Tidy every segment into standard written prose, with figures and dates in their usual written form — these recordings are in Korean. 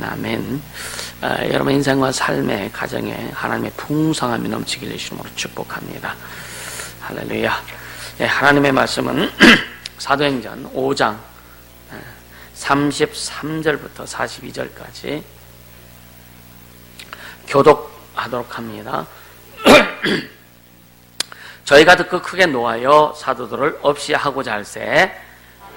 아멘. 여러분 인생과 삶의 가정에 하나님의 풍성함이 넘치길 예수님으로 축복합니다. 할렐루야. 하나님의 말씀은 사도행전 5장 33절부터 42절까지 교독하도록 합니다. 저희가 듣고 크게 노하여 사도들을 없이 하고자 할세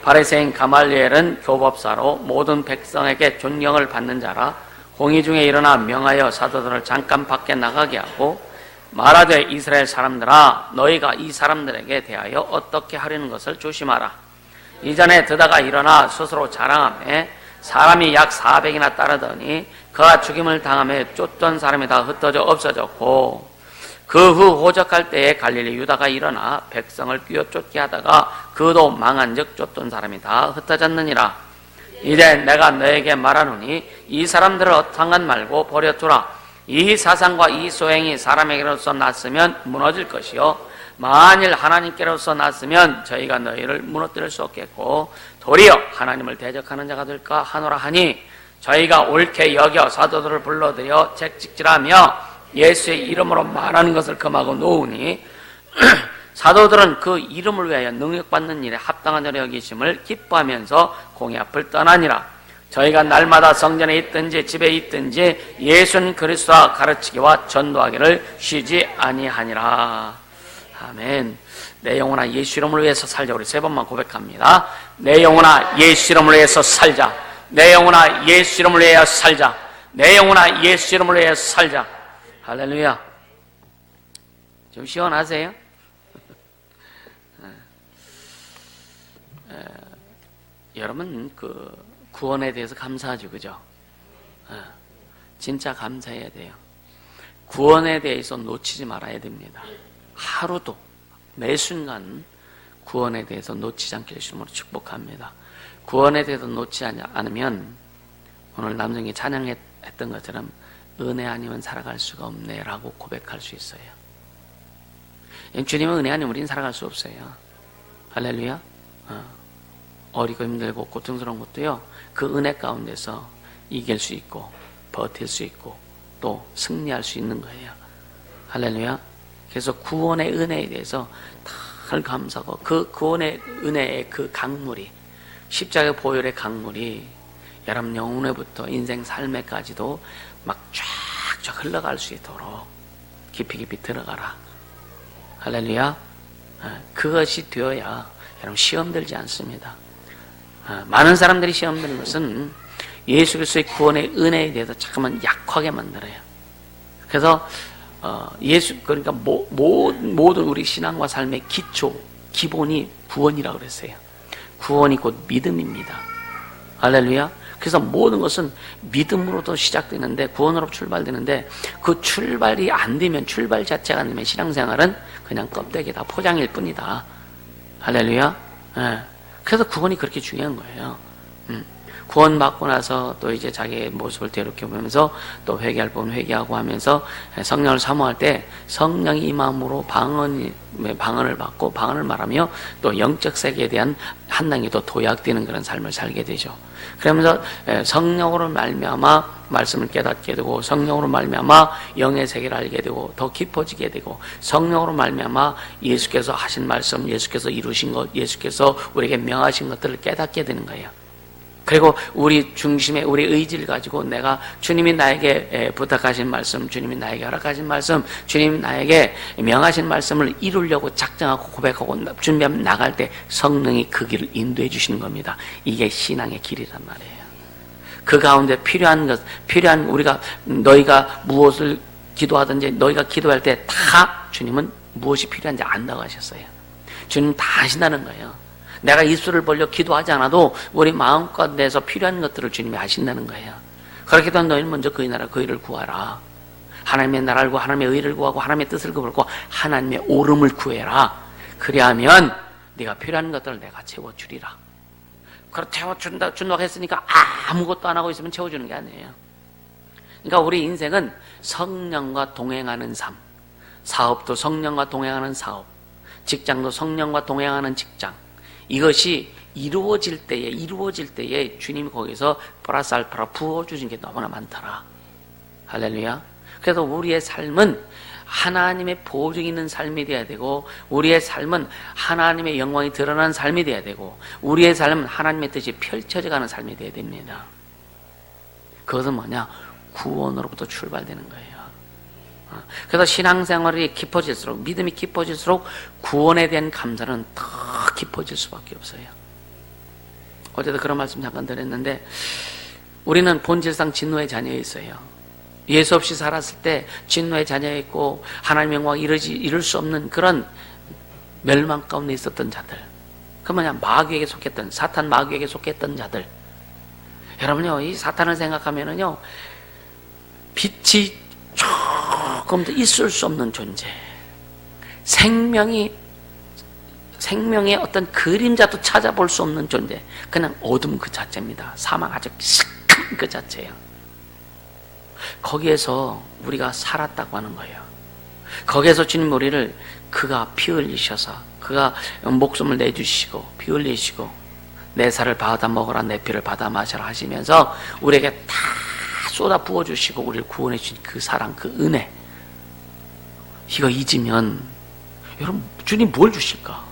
바리새인 가말리엘은 교법사로 모든 백성에게 존경을 받는 자라 공의 중에 일어나 명하여 사도들을 잠깐 밖에 나가게 하고 말하되 이스라엘 사람들아 너희가 이 사람들에게 대하여 어떻게 하려는 것을 조심하라. 이전에 드다가 일어나 스스로 자랑하며 사람이 약 400이나 따르더니 그가 죽임을 당하며 쫓던 사람이 다 흩어져 없어졌고 그 후 호적할 때에 갈릴리 유다가 일어나 백성을 끼어 쫓게 하다가 그도 망한즉 쫓던 사람이 다 흩어졌느니라. 이제 내가 너에게 말하노니 이 사람들을 어탕한 말고 버려두라. 이 사상과 이 소행이 사람에게로서 났으면 무너질 것이요 만일 하나님께로서 났으면 저희가 너희를 무너뜨릴 수 없겠고 도리어 하나님을 대적하는 자가 될까 하노라 하니 저희가 옳게 여겨 사도들을 불러들여 책찍질하며 예수의 이름으로 말하는 것을 금하고 놓으니 사도들은 그 이름을 위하여 능력받는 일에 합당한 자로 여기심을 기뻐하면서 공의 앞을 떠나니라. 저희가 날마다 성전에 있든지 집에 있든지 예수는 그리스도와 가르치기와 전도하기를 쉬지 아니하니라. 아멘. 내 영혼아 예수 이름을 위해서 살자. 우리 세 번만 고백합니다. 내 영혼아 예수 이름을 위해서 살자. 내 영혼아 예수 이름을 위하여 살자. 내 영혼아 예수 이름을 위하여 살자. 할렐루야. 좀 시원하세요? 여러분 그 구원에 대해서 감사하죠, 그죠? 진짜 감사해야 돼요. 구원에 대해서 놓치지 말아야 됩니다. 하루도 매 순간 구원에 대해서 놓치지 않게 주심으로 축복합니다. 구원에 대해서 놓치지 않으면 오늘 남성이 찬양했던 것처럼 은혜 아니면 살아갈 수가 없네 라고 고백할 수 있어요. 주님은 은혜 아니면 우리는 살아갈 수 없어요. 할렐루야. 어리고 힘들고 고통스러운 것도요 그 은혜 가운데서 이길 수 있고 버틸 수 있고 또 승리할 수 있는 거예요. 할렐루야. 그래서 구원의 은혜에 대해서 늘 감사하고 그 구원의 은혜의 그 강물이 십자가 보혈의 강물이 여러분 영혼에부터 인생 삶에까지도 막 쫙쫙 흘러갈 수 있도록 깊이 깊이 들어가라. 할렐루야. 그것이 되어야 여러분 시험 들지 않습니다. 많은 사람들이 시험 드는 것은 예수 그리스도의 구원의 은혜에 대해서 잠깐만 약하게 만들어요. 그래서 그러니까 모든 우리 신앙과 삶의 기초, 기본이 구원이라고 그랬어요. 구원이 곧 믿음입니다. 할렐루야. 그래서 모든 것은 믿음으로도 시작되는데 구원으로 출발되는데 그 출발이 안 되면 출발 자체가 안 되면 신앙생활은 그냥 껍데기다 포장일 뿐이다. 할렐루야. 그래서 구원이 그렇게 중요한 거예요. 구원 받고 나서 또 이제 자기의 모습을 되돌아보면서 또 회개할 부분 회개하고 하면서 성령을 사모할 때 성령이 이 마음으로 방언을 받고 방언을 말하며 또 영적 세계에 대한 한 단계 더 도약되는 그런 삶을 살게 되죠. 그러면서 성령으로 말미암아 말씀을 깨닫게 되고 성령으로 말미암아 영의 세계를 알게 되고 더 깊어지게 되고 성령으로 말미암아 예수께서 하신 말씀, 예수께서 이루신 것, 예수께서 우리에게 명하신 것들을 깨닫게 되는 거예요. 그리고 우리 중심에 우리 의지를 가지고 내가 주님이 나에게 부탁하신 말씀, 주님이 나에게 허락하신 말씀, 주님이 나에게 명하신 말씀을 이루려고 작정하고 고백하고 준비하면 나갈 때 성령이 그 길을 인도해 주시는 겁니다. 이게 신앙의 길이란 말이에요. 그 가운데 필요한 우리가 너희가 무엇을 기도하든지 너희가 기도할 때 다 주님은 무엇이 필요한지 안다고 하셨어요. 주님 다 아신다는 거예요. 내가 입술을 벌려 기도하지 않아도 우리 마음가운데서 필요한 것들을 주님이 아신다는 거예요. 그렇게 되면 너희는 먼저 그의 나라 그 일을 구하라. 하나님의 나라를 구하고 하나님의 의를 구하고 하나님의 뜻을 구하고 하나님의 옳음을 구해라. 그리하면 네가 필요한 것들을 내가 채워주리라. 그렇게 채워준다고 했으니까 아무것도 안 하고 있으면 채워주는 게 아니에요. 그러니까 우리 인생은 성령과 동행하는 삶, 사업도 성령과 동행하는 사업, 직장도 성령과 동행하는 직장, 이것이 이루어질 때에 주님이 거기서 플러스 알파로 부어주신 게 너무나 많더라. 할렐루야. 그래서 우리의 삶은 하나님의 보증이 있는 삶이 되어야 되고, 우리의 삶은 하나님의 영광이 드러나는 삶이 되어야 되고, 우리의 삶은 하나님의 뜻이 펼쳐져가는 삶이 되어야 됩니다. 그것은 뭐냐? 구원으로부터 출발되는 거예요. 그래서 신앙생활이 깊어질수록, 믿음이 깊어질수록 구원에 대한 감사는 더 깊어질 수밖에 없어요. 어제도 그런 말씀 잠깐 드렸는데, 우리는 본질상 진노의 자녀에 있어요. 예수 없이 살았을 때 진노의 자녀였고 하나님의 영광을 이룰 수 없는 그런 멸망 가운데 있었던 자들, 그 뭐냐? 마귀에게 속했던, 사탄 마귀에게 속했던 자들. 여러분요, 이 사탄을 생각하면은요, 빛이 조금 더 있을 수 없는 존재, 생명의 어떤 그림자도 찾아볼 수 없는 존재, 그냥 어둠 그 자체입니다. 사망 아주 시큰 그 자체예요. 거기에서 우리가 살았다고 하는 거예요. 거기에서 주님 우리를, 그가 피 흘리셔서, 그가 목숨을 내주시고 피 흘리시고 내 살을 받아 먹으라 내 피를 받아 마시라 하시면서 우리에게 다 쏟아 부어주시고 우리를 구원해 주신 그 사랑, 그 은혜, 이거 잊으면 여러분 주님 뭘 주실까?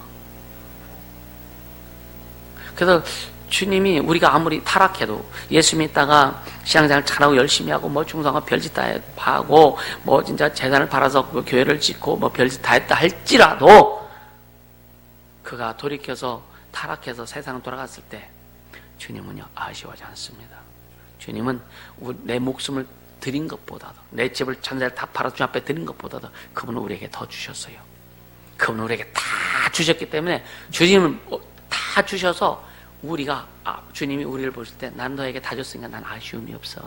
그래서 주님이, 우리가 아무리 타락해도, 예수 믿다가 신앙생활 잘하고 열심히 하고 뭐 충성하고 별짓 다 하고 뭐 진짜 재산을 팔아서 그 교회를 짓고 뭐 별짓 다 했다 할지라도, 그가 돌이켜서 타락해서 세상을 돌아갔을 때 주님은요 아쉬워하지 않습니다. 주님은 내 목숨을 드린 것보다도, 내 집을 천사를 다 팔아 주님 앞에 드린 것보다도 그분은 우리에게 더 주셨어요. 그분은 우리에게 다 주셨기 때문에, 주님은 다 주셔서 우리가, 주님이 우리를 보실 때 난 너에게 다 줬으니까 난 아쉬움이 없어.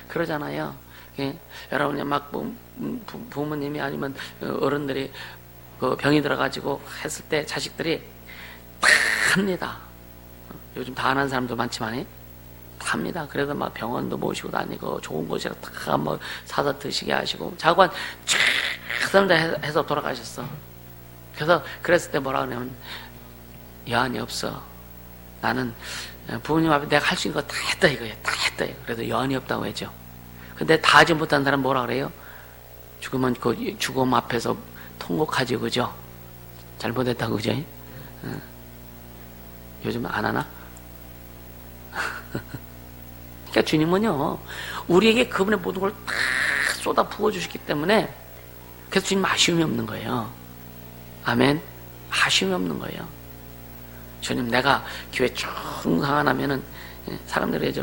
그러잖아요. 예? 여러분이 막 부모님이 아니면 어른들이 병이 들어가지고 했을 때 자식들이 다 합니다. 요즘 다 안 하는 사람도 많지만 다 합니다. 그래서 막 병원도 모시고 다니고 좋은 곳이라 다 뭐 사다 드시게 하시고, 자관 쫙 해서 돌아가셨어. 그래서 그랬을 때 뭐라 그러냐면, 여한이 없어. 나는 부모님 앞에 내가 할 수 있는 거 다 했다 이거예요. 다 했다 이거. 그래도 여한이 없다고 했죠. 근데 다 하지 못한 사람 뭐라 그래요? 죽으면 그 죽음 앞에서 통곡하지, 그죠? 잘못했다고, 그죠? 요즘 안 하나? 그러니까 주님은요, 우리에게 그분의 모든 걸 다 쏟아 부어주셨기 때문에, 그래서 주님 아쉬움이 없는 거예요. 아멘? 아쉬움이 없는 거예요. 주님, 내가 교회 충성 안 하면은, 사람들이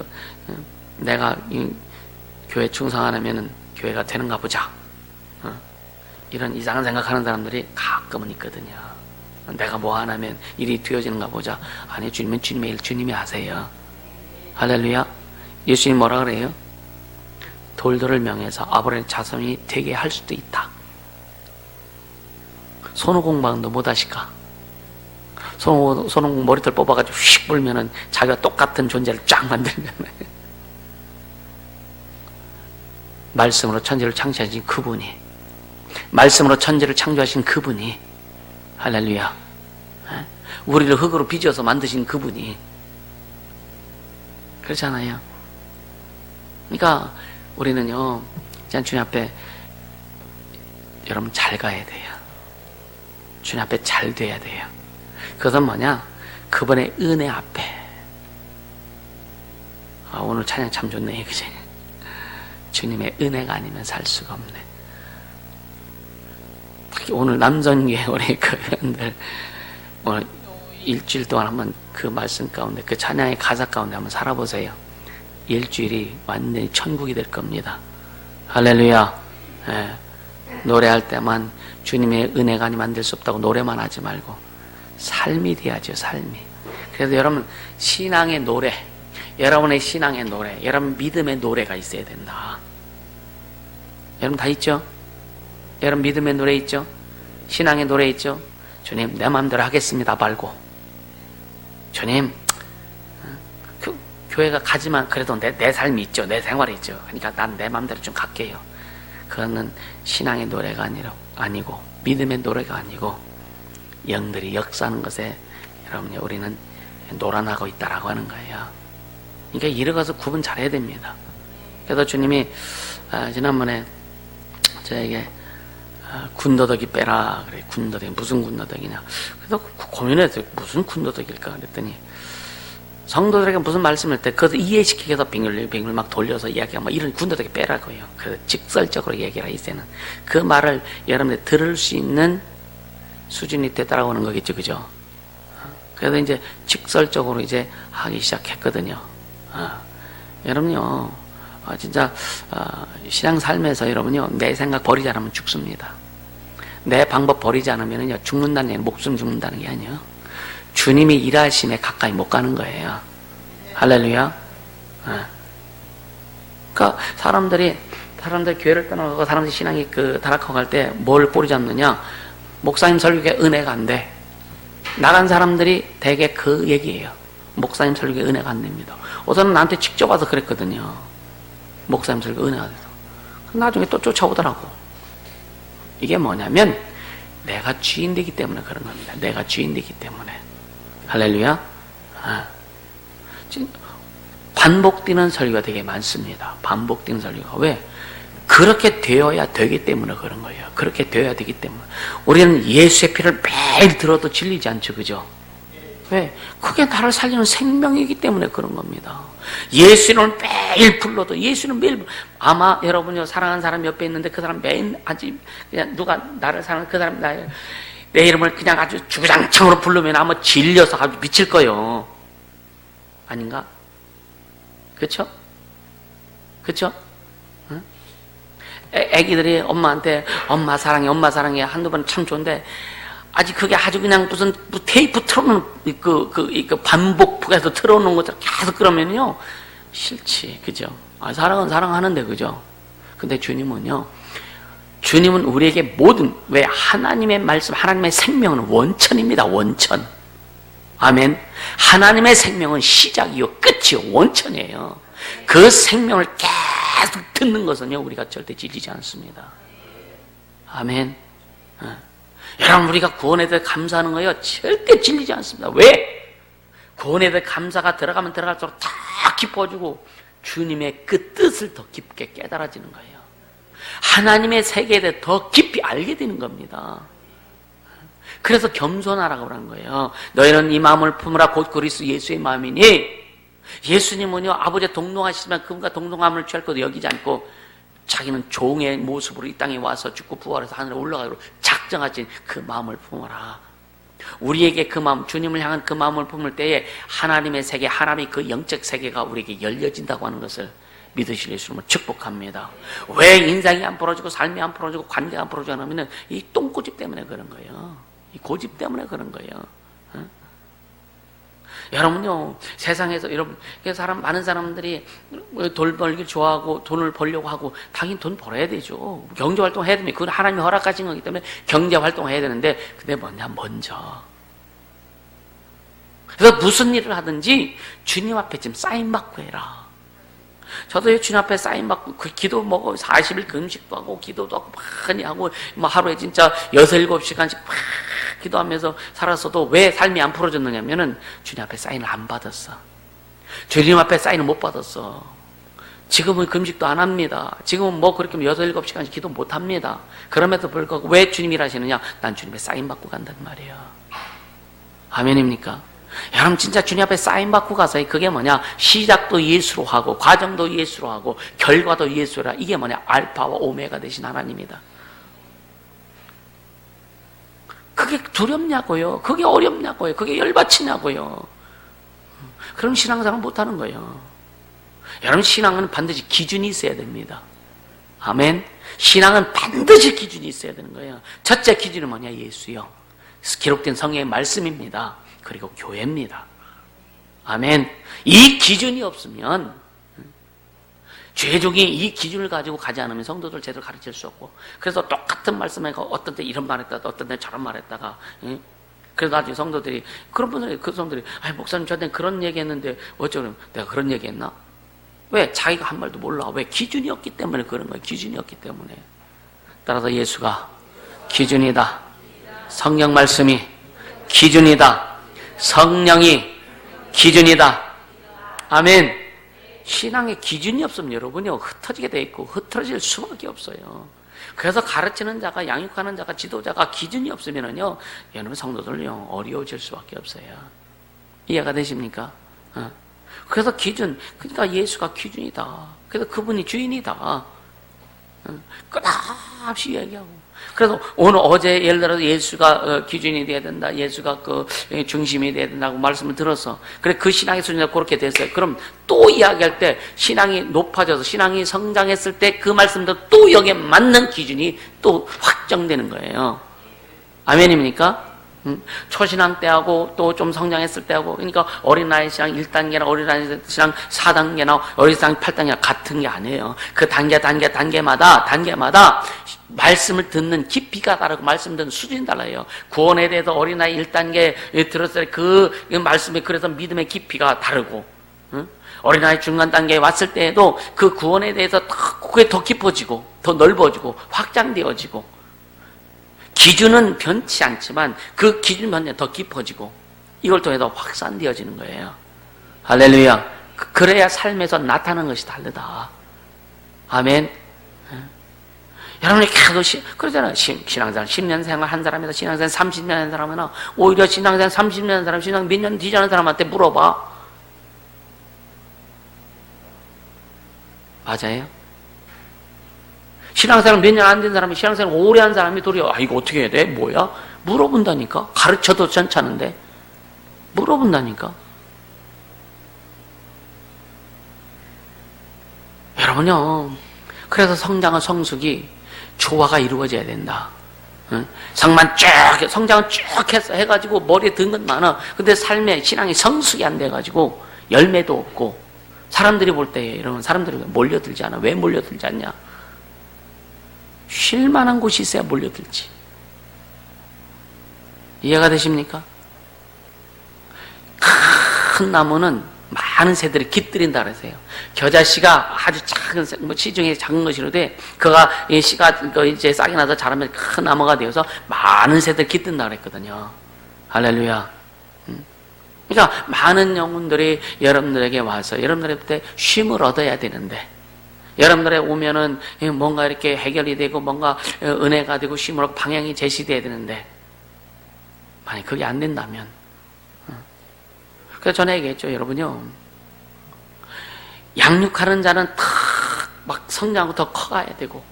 내가 이 교회 충성 안 하면은 교회가 되는가 보자. 이런 이상한 생각하는 사람들이 가끔은 있거든요. 내가 뭐 안 하면 일이 되어지는가 보자. 아니, 주님은 주님의 일 주님이 하세요. 할렐루야. 예수님 뭐라 그래요? 돌들을 명해서 아브라함의 자손이 되게 할 수도 있다. 손오공방도 못 하실까? 손오공 머리털 뽑아가지고 휙 불면은 자기가 똑같은 존재를 쫙 만들면, 말씀으로 천지를 창조하신 그분이, 말씀으로 천지를 창조하신 그분이, 할렐루야, 우리를 흙으로 빚어서 만드신 그분이, 그렇잖아요. 그러니까 우리는요, 주님 앞에 여러분 잘 가야 돼요. 주님 앞에 잘 돼야 돼요. 그것은 뭐냐? 그분의 은혜 앞에. 오늘 찬양 참 좋네, 그지? 주님의 은혜가 아니면 살 수가 없네. 특히 오늘 남전교회 우리 교회원들 오늘 일주일 동안 한번 그 말씀 가운데, 그 찬양의 가사 가운데 한번 살아보세요. 일주일이 완전히 천국이 될 겁니다. 할렐루야. 예. 노래할 때만 주님의 은혜가 아니면 안 될 수 없다고 노래만 하지 말고 삶이 돼야죠, 삶이. 그래서 여러분, 신앙의 노래, 여러분의 신앙의 노래, 여러분 믿음의 노래가 있어야 된다. 여러분 다 있죠? 여러분 믿음의 노래 있죠? 신앙의 노래 있죠? 주님, 내 마음대로 하겠습니다 말고, 주님, 교회가 가지만 그래도 내 삶이 있죠, 내 생활이 있죠. 그러니까 난 내 마음대로 좀 갈게요. 그거는 신앙의 노래가 아니고 믿음의 노래가 아니고 영들이 역사하는 것에 여러분 우리는 노란하고 있다라고 하는 거예요. 그러니까 이래가서 구분 잘해야 됩니다. 그래서 주님이 지난번에 저에게 군더더기 빼라 그래. 군더더기 무슨 군더더기냐. 그래서 고민해서 무슨 군더더기일까 그랬더니 성도들에게 무슨 말씀할 때 그것을 이해시키기 위해서 빙글 막 돌려서 이야기하면 막 이런 군더더기 빼라고요. 그래서 직설적으로 얘기라 이제는 그 말을 여러분들이 들을 수 있는 수준이 되다라고 하는 거겠죠, 그죠? 그래서 이제 직설적으로 이제 하기 시작했거든요. 여러분요, 진짜 신앙 삶에서 여러분요 내 생각 버리지 않으면 죽습니다. 내 방법 버리지 않으면요 죽는다는 게 목숨 죽는다는 게 아니에요. 주님이 일하심에 가까이 못 가는 거예요. 할렐루야. 그러니까 사람들이 교회를 떠나고 사람들이 신앙이 타락하고 갈 때 뭘 꼬리 잡느냐? 목사님 설교에 은혜가 안 돼. 나간 사람들이 대개 그 얘기예요. 목사님 설교에 은혜가 안 됩니다. 우선은 나한테 직접 와서 그랬거든요. 목사님 설교 은혜가 돼서. 나중에 또 쫓아오더라고. 이게 뭐냐면 내가 주인되기 때문에 그런 겁니다. 내가 주인되기 때문에. 할렐루야. 반복되는 설교가 되게 많습니다. 반복되는 설교가. 왜? 그렇게 되어야 되기 때문에 그런 거예요. 그렇게 되어야 되기 때문에. 우리는 예수의 피를 매일 들어도 질리지 않죠. 그죠? 왜? 그게 나를 살리는 생명이기 때문에 그런 겁니다. 예수를 매일 불러도 예수는 매일 아마 여러분요 사랑하는 사람 옆에 있는데 그 사람 매일 아직 그냥 누가 나를 사랑하는 그 사람 내 이름을 그냥 아주 주구장창으로 부르면 아마 질려서 아주 미칠 거예요. 아닌가? 그쵸? 그쵸? 응? 애기들이 엄마한테 엄마 사랑해 한두 번 참 좋은데 아직 그게 아주 그냥 무슨 테이프 틀어놓는 그 반복해서 틀어놓는 것처럼 계속 그러면요 싫지. 그죠? 사랑은 사랑하는데 그죠? 근데 주님은 우리에게 모든 왜 하나님의 말씀 하나님의 생명은 원천입니다. 원천. 아멘. 하나님의 생명은 시작이요 끝이요 원천이에요. 그 생명을 계속 듣는 것은요 우리가 절대 질리지 않습니다. 아멘. 여러분 우리가 구원에 대해 감사하는 거요 절대 질리지 않습니다. 왜? 구원에 대해 감사가 들어가면 들어갈수록 더 깊어지고 주님의 그 뜻을 더 깊게 깨달아지는 거예요. 하나님의 세계에 대해 더 깊이 알게 되는 겁니다. 그래서 겸손하라고 그러는 거예요. 너희는 이 마음을 품으라 곧 그리스도 예수의 마음이니. 예수님은요 아버지의 동등하시지만 그분과 동등함을 취할 것도 여기지 않고 자기는 종의 모습으로 이 땅에 와서 죽고 부활해서 하늘에 올라가기로 작정하신 그 마음을 품어라. 우리에게 그 마음, 주님을 향한 그 마음을 품을 때에 하나님의 세계, 하나님의 그 영적 세계가 우리에게 열려진다고 하는 것을 믿으실 예수님을 축복합니다. 왜 인생이 안 풀어지고 삶이 안 풀어지고 관계가 안 풀어지고 하면 이 똥고집 때문에 그런 거예요. 이 고집 때문에 그런 거예요. 여러분요 세상에서 여러분 많은 사람들이 돈 벌기 좋아하고 돈을 벌려고 하고 당연히 돈 벌어야 되죠. 경제활동 해야 됩니다. 그건 하나님이 허락하신 거기 때문에 경제활동 해야 되는데 근데 뭐냐 먼저 그래서 무슨 일을 하든지 주님 앞에 지금 사인 받고 해라. 저도 주님 앞에 사인 받고 그 기도 먹고 40일 금식도 하고 기도도 하고 많이 하고 뭐 하루에 진짜 6, 7시간씩 막 기도하면서 살았어도 왜 삶이 안 풀어졌느냐면은 주님 앞에 사인을 안 받았어. 주님 앞에 사인을 못 받았어. 지금은 금식도 안 합니다. 지금은 뭐 그렇게 6, 7시간씩 기도 못 합니다. 그럼에도 불구하고 왜 주님이 일하시느냐? 난 주님의 사인 받고 간단 말이에요. 아멘입니까? 여러분 진짜 주님 앞에 사인 받고 가서 그게 뭐냐? 시작도 예수로 하고 과정도 예수로 하고 결과도 예수라. 이게 뭐냐? 알파와 오메가 되신 하나님이다. 그게 두렵냐고요? 그게 어렵냐고요? 그게 열받치냐고요? 그럼 신앙생활 못하는 거예요. 여러분 신앙은 반드시 기준이 있어야 됩니다. 아멘. 신앙은 반드시 기준이 있어야 되는 거예요. 첫째 기준은 뭐냐? 예수요. 기록된 성경의 말씀입니다. 그리고 교회입니다. 아멘. 이 기준이 없으면 죄종이 이 기준을 가지고 가지 않으면 성도들 제대로 가르칠 수 없고 그래서 똑같은 말씀에 어떤 때 이런 말 했다가 어떤 때 저런 말 했다가 그래서 나중에 성도들이 그런 분들이 그 성도들이 목사님 저한테 그런 얘기 했는데 어쩌면 내가 그런 얘기 했나? 왜? 자기가 한 말도 몰라. 왜? 기준이 없기 때문에 그런 거예요. 기준이 없기 때문에. 따라서 예수가 기준이다. 성경 말씀이 기준이다. 성령이 기준이다. 아멘. 신앙의 기준이 없으면 여러분이 흩어지게 돼 있고 흩어질 수밖에 없어요. 그래서 가르치는 자가, 양육하는 자가, 지도자가 기준이 없으면은요, 여러분 성도들요 어려워질 수밖에 없어요. 이해가 되십니까? 그래서 기준, 그러니까 예수가 기준이다. 그래서 그분이 주인이다. 끝없이 얘기하고. 그래서 어제 예를 들어서 예수가 기준이 돼야 된다. 예수가 그 중심이 돼야 된다고 말씀을 들어서. 그래, 그 신앙의 수준이 그렇게 됐어요. 그럼 또 이야기할 때 신앙이 높아져서 신앙이 성장했을 때 그 말씀도 또 여기에 맞는 기준이 또 확정되는 거예요. 아멘입니까? 초신앙 때하고 또 좀 성장했을 때하고, 그러니까 어린아이 신앙 1단계나 어린아이 신앙 4단계나 어린아이 신앙 8단계나 같은 게 아니에요. 그 단계마다 말씀을 듣는 깊이가 다르고 말씀 듣는 수준이 달라요. 구원에 대해서 어린아이 1단계 들었을 때 그 말씀에 그래서 믿음의 깊이가 다르고, 어린아이 중간 단계에 왔을 때에도 그 구원에 대해서 그게 더 깊어지고 더 넓어지고 확장되어지고, 기준은 변치 않지만 그 기준 변화 더 깊어지고 이걸 통해서 확산되어지는 거예요. 할렐루야. 그래야 삶에서 나타나는 것이 다르다. 아멘. 여러분이 계속 그러잖아요. 신앙생활 10년 생활 한 사람이다, 신앙생활 30년 한 사람이나, 오히려 신앙생활 30년 한 사람, 신앙 몇 년 뒤지는 사람한테 물어봐. 맞아요? 신앙생활 몇 년 안 된 사람이, 신앙생활 오래 한 사람이 도리어 이거 어떻게 해야 돼? 뭐야? 물어본다니까. 가르쳐도 괜찮은데 물어본다니까. 여러분요, 그래서 성장과 성숙이 조화가 이루어져야 된다. 성장은 쭉 해가지고 머리에 든 건 많아. 근데 삶에 신앙이 성숙이 안 돼가지고 열매도 없고, 사람들이 볼 때 이러면 사람들이 몰려들지 않아. 왜 몰려들지 않냐? 쉴 만한 곳이 있어야 몰려들지. 이해가 되십니까? 큰 나무는 많은 새들이 깃들인다 그러세요. 겨자씨가 아주 작은, 시중에 작은 것이로되, 그가 이 씨가 이제 싹이 나서 자라면 큰 나무가 되어서 많은 새들이 깃든다 그랬거든요. 할렐루야. 그러니까 많은 영혼들이 여러분들에게 와서 여러분들한테 쉼을 얻어야 되는데, 여러분들에 오면은 뭔가 이렇게 해결이 되고 뭔가 은혜가 되고 쉼을 얻고 방향이 제시돼야 되는데, 만약 그게 안 된다면, 그래서 전에 얘기했죠. 여러분요, 양육하는 자는 막 성장하고 더 커가야 되고,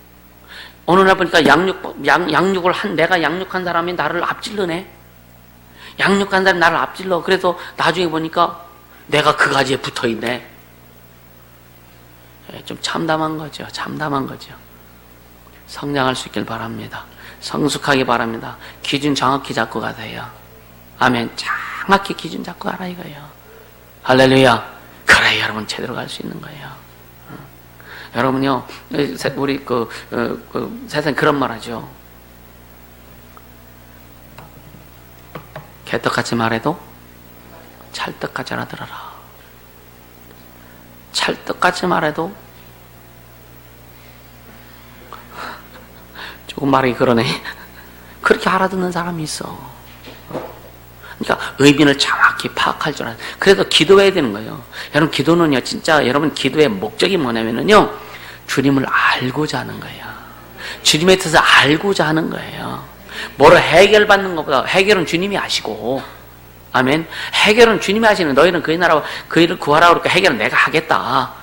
어느 날 보니까 내가 양육한 사람이 나를 앞질러네. 양육한 사람이 나를 앞질러. 그래서 나중에 보니까 내가 그 가지에 붙어 있네. 좀 참담한 거죠. 성장할 수 있길 바랍니다. 성숙하기 바랍니다. 기준 정확히 잡고 가세요. 아멘. 정확히 기준 잡고 가라 이거예요. 할렐루야. 그래, 여러분 제대로 갈 수 있는 거예요. 여러분요, 우리 세상 그런 말 하죠. 개떡같이 말해도 찰떡같이 알아들어라. 찰떡같이 말해도, 조금 말이 그러네. 그렇게 알아듣는 사람이 있어. 그러니까 의미를 정확히 파악할 줄 알아요. 그래서 기도해야 되는 거예요. 여러분, 기도는요, 진짜 여러분 기도의 목적이 뭐냐면요, 주님을 알고자 하는 거예요. 주님의 뜻을 알고자 하는 거예요. 뭐를 해결받는 것보다, 해결은 주님이 아시고, 아멘. 해결은 주님이 하시는, 너희는 그의 나라와 그 일을 구하라고 그러니까 해결은 내가 하겠다.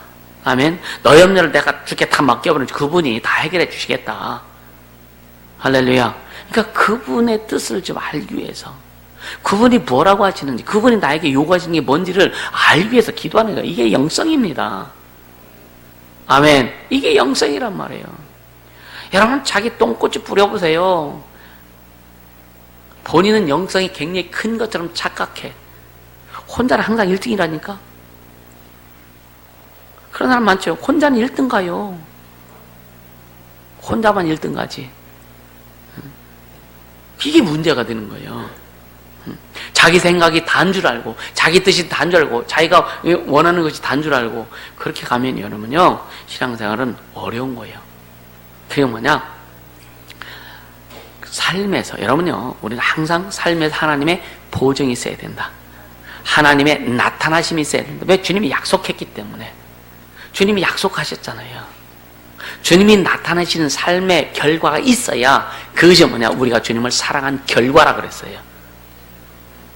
아멘. 너희 염려를 내가 주께 다 맡겨버리면 그분이 다 해결해 주시겠다. 할렐루야. 그러니까 그분의 뜻을 좀 알기 위해서, 그분이 뭐라고 하시는지, 그분이 나에게 요구하시는 게 뭔지를 알기 위해서 기도하는 거예요. 이게 영성입니다. 아멘. 이게 영성이란 말이에요. 여러분, 자기 똥꼬치 뿌려보세요. 본인은 영성이 굉장히 큰 것처럼 착각해. 혼자는 항상 1등이라니까. 그런 사람 많죠. 혼자는 1등 가요. 혼자만 1등 가지. 이게 문제가 되는 거예요. 자기 생각이 다인 줄 알고, 자기 뜻이 다인 줄 알고, 자기가 원하는 것이 다인 줄 알고, 그렇게 가면 여러분요, 신앙생활은 어려운 거예요. 그게 뭐냐? 삶에서, 여러분요, 우리는 항상 삶에서 하나님의 보정이 있어야 된다. 하나님의 나타나심이 있어야 된다. 왜? 주님이 약속했기 때문에. 주님이 약속하셨잖아요. 주님이 나타나시는 삶의 결과가 있어야 그것이 뭐냐? 우리가 주님을 사랑한 결과라 그랬어요.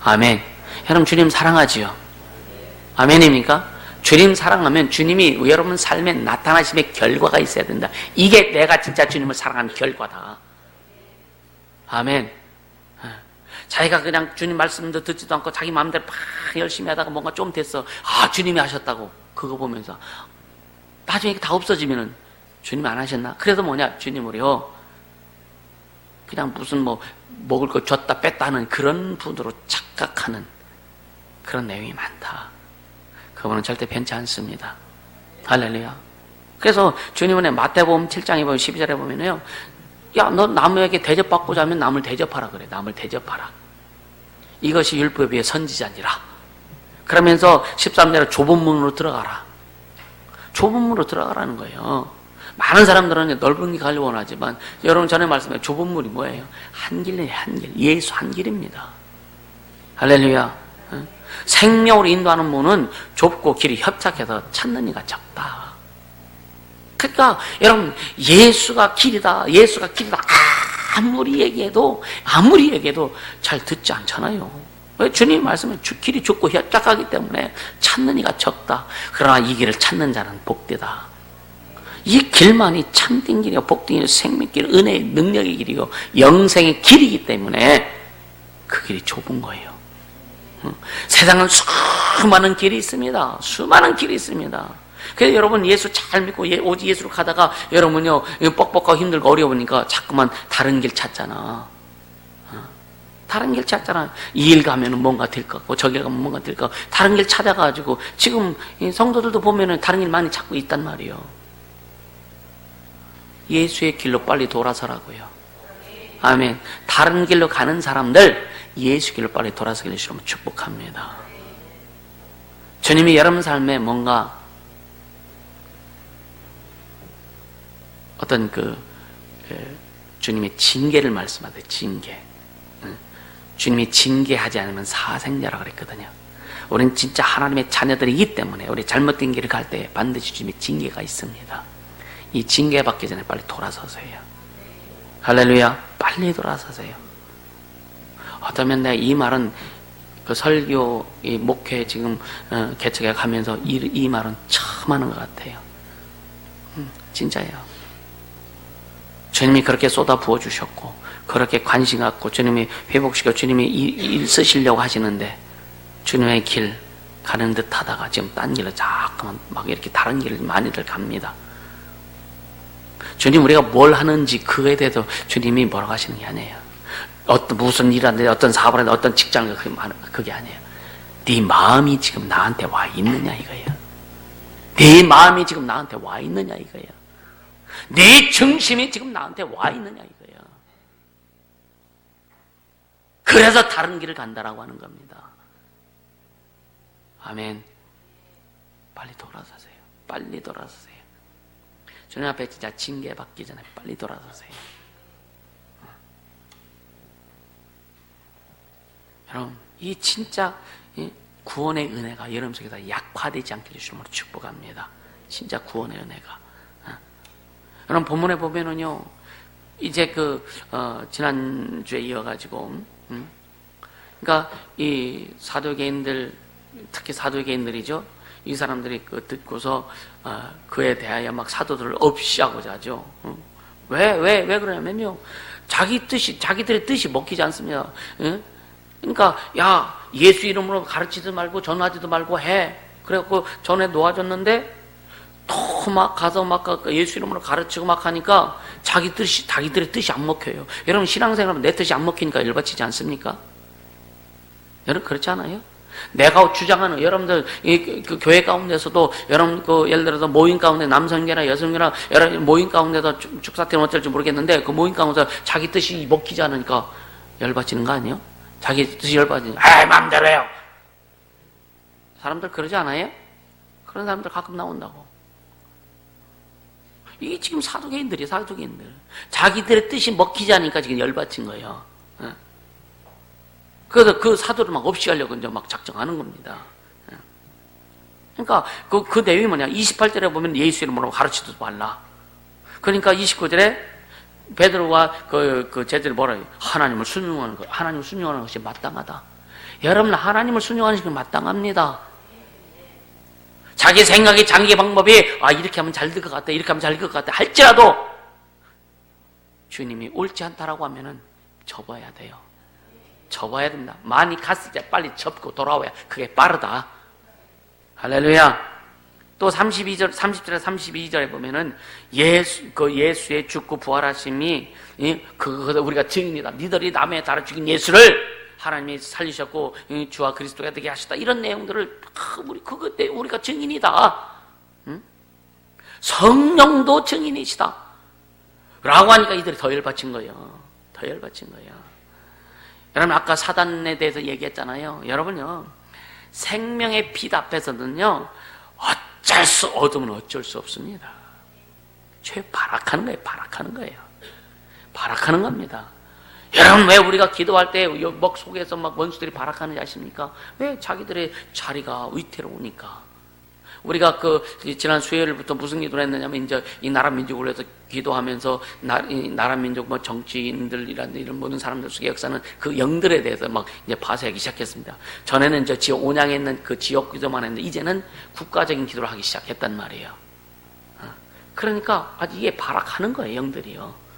아멘. 여러분 주님 사랑하지요? 아멘입니까? 주님 사랑하면 주님이 여러분 삶에 나타나심의 결과가 있어야 된다. 이게 내가 진짜 주님을 사랑하는 결과다. 아멘. 자기가 그냥 주님 말씀도 듣지도 않고 자기 마음대로 막 열심히 하다가 뭔가 좀 됐어. 아, 주님이 하셨다고. 그거 보면서 나중에 다 없어지면은 주님이 안 하셨나? 그래도 뭐냐? 주님을요, 그냥 무슨 뭐 먹을 거 줬다 뺐다 하는 그런 분으로 착각하는 그런 내용이 많다. 그분은 절대 변치 않습니다. 할렐루야. 그래서 주님은 마태복음 7장에 보면 12절에 보면요, 야, 너 남에게 대접받고자 하면 남을 대접하라 그래. 남을 대접하라. 이것이 율법의 선지자니라. 그러면서 13절에 좁은 문으로 들어가라. 좁은 문으로 들어가라는 거예요. 많은 사람들은 넓은 길 가려고 원하지만 여러분 전에 말씀해 좁은 문이 뭐예요? 한 길이에요. 한 길. 예수 한 길입니다. 할렐루야. 생명으로 인도하는 문은 좁고 길이 협착해서 찾는 이가 적다. 그러니까 여러분 예수가 길이다. 예수가 길이다. 아무리 얘기해도 잘 듣지 않잖아요. 왜? 주님 말씀은 길이 좁고 협착하기 때문에 찾는 이가 적다. 그러나 이 길을 찾는 자는 복되다. 이 길만이 참된 길이요, 복된 길, 생명길, 은혜의 능력의 길이요, 영생의 길이기 때문에 그 길이 좁은 거예요. 세상은 수많은 길이 있습니다. 수많은 길이 있습니다. 그래서 여러분 예수 잘 믿고 오직 예수로 가다가 여러분요 뻑뻑하고 힘들고 어려우니까 자꾸만 다른 길 찾잖아. 다른 길 찾잖아. 이 일 가면은 뭔가 될 것 같고 저길 가면 뭔가 될 것 같고 다른 길 찾아가지고 지금 성도들도 보면은 다른 길 많이 찾고 있단 말이에요. 예수의 길로 빨리 돌아서라고요. 아멘. 다른 길로 가는 사람들 예수 길로 빨리 돌아서기를 주시면 축복합니다. 주님이 여러분 삶에 뭔가 어떤 주님의 징계를 말씀하세요. 징계. 주님이 징계하지 않으면 사생자라고 그랬거든요. 우리는 진짜 하나님의 자녀들이기 때문에 우리 잘못된 길을 갈 때 반드시 주님의 징계가 있습니다. 이 징계 받기 전에 빨리 돌아서세요. 할렐루야. 빨리 돌아서세요. 어쩌면 내가 이 말은 그 설교, 이 목회 지금 개척에 가면서 이 말은 처음 하는 것 같아요. 진짜예요. 주님이 그렇게 쏟아 부어 주셨고 그렇게 관심 갖고 주님이 회복시켜 주님이 일 쓰시려고 하시는데 주님의 길 가는 듯 하다가 지금 딴 길로 자꾸만 막 이렇게 다른 길을 많이들 갑니다. 주님 우리가 뭘 하는지 그거에 대해서 주님이 뭐라고 하시는 게 아니에요. 무슨 일 하는데 어떤 사업을 하는데 어떤 직장을 그게 아니에요. 네 마음이 지금 나한테 와 있느냐 이거예요. 네 마음이 지금 나한테 와 있느냐 이거예요. 네 중심이 지금 나한테 와 있느냐 이거예요. 그래서 다른 길을 간다라고 하는 겁니다. 아멘. 빨리 돌아서세요. 빨리 돌아서세요. 주님 앞에 진짜 징계받기 전에 빨리 돌아서세요. 여러분, 이 진짜 구원의 은혜가 여러분 속에서 약화되지 않게 해주시므로 축복합니다. 진짜 구원의 은혜가. 여러분, 본문에 보면은요, 이제 지난주에 이어가지고, 그러니까 이 사도개인들, 특히 사도개인들이죠. 이 사람들이 듣고서 그에 대하여 막 사도들을 없이하고자 하죠. 왜 그러냐면요. 자기들의 뜻이 먹히지 않습니다. 그러니까 야 예수 이름으로 가르치지 말고 전하지도 말고 해. 그래갖고 전에 놓아줬는데 또 막 가서 막 예수 이름으로 가르치고 막 하니까 자기들의 뜻이 안 먹혀요. 여러분 신앙생활하면 내 뜻이 안 먹히니까 열받치지 않습니까? 여러분 그렇지 않아요? 내가 주장하는 여러분들 그 교회 가운데서도 여러분 예를 들어서 모임 가운데 남성계나 여성계나 여러 모임 가운데서 축사팀 어쩔지 모르겠는데 그 모임 가운데서 자기 뜻이 먹히지 않으니까 열받치는 거 아니에요? 자기 뜻이 열받으니까 마음대로 해요. 사람들 그러지 않아요? 그런 사람들 가끔 나온다고. 이게 지금 사두개인들이에요, 사두개인들. 자기들의 뜻이 먹히지 않으니까 지금 열받친 거예요. 그래서 그 사도를 막 없이 하려고 이제 막 작정하는 겁니다. 그러니까 그 내용이 뭐냐? 28절에 보면 예수 이름으로 가르치지 말라. 그러니까 29절에 베드로와 그 제자들이 뭐라 해요? 하나님을 순종하는 것, 하나님을 순종하는 것이 마땅하다. 여러분, 하나님을 순종하는 것이 마땅합니다. 자기 생각이, 자기 방법이 이렇게 하면 잘 될 것 같다, 이렇게 하면 잘 될 것 같다 할지라도 주님이 옳지 않다라고 하면은 접어야 돼요. 접어야 됩니다. 많이 갔을 때 빨리 접고 돌아와야 그게 빠르다. 할렐루야. 또 30절에 32절에 보면은 예수의 죽고 부활하심이 그거 우리가 증인이다. 니들이 남의 따라 죽인 예수를 하나님이 살리셨고 주와 그리스도가 되게 하셨다. 이런 내용들을 우리가 증인이다. 응? 성령도 증인이시다. 라고 하니까 이들이 더 열받친 거예요. 더 열받친 거예요. 여러분, 아까 사단에 대해서 얘기했잖아요. 여러분요, 생명의 빛 앞에서는요, 얻으면 어쩔 수 없습니다. 죄 발악하는 거예요. 발악하는 거예요. 발악하는 겁니다. 여러분, 왜 우리가 기도할 때 먹 속에서 막 원수들이 발악하는지 아십니까? 왜? 자기들의 자리가 위태로우니까. 우리가 지난 수요일부터 무슨 기도를 했느냐면, 이제 이 나라 민족을 위해서 기도하면서, 나라 민족, 정치인들이라든지 이런 모든 사람들 속의 역사는 그 영들에 대해서 막 이제 파쇄하기 시작했습니다. 전에는 이제 지역 온양에 있는 그 지역 기도만 했는데, 이제는 국가적인 기도를 하기 시작했단 말이에요. 그러니까 이게 발악하는 거예요, 영들이요.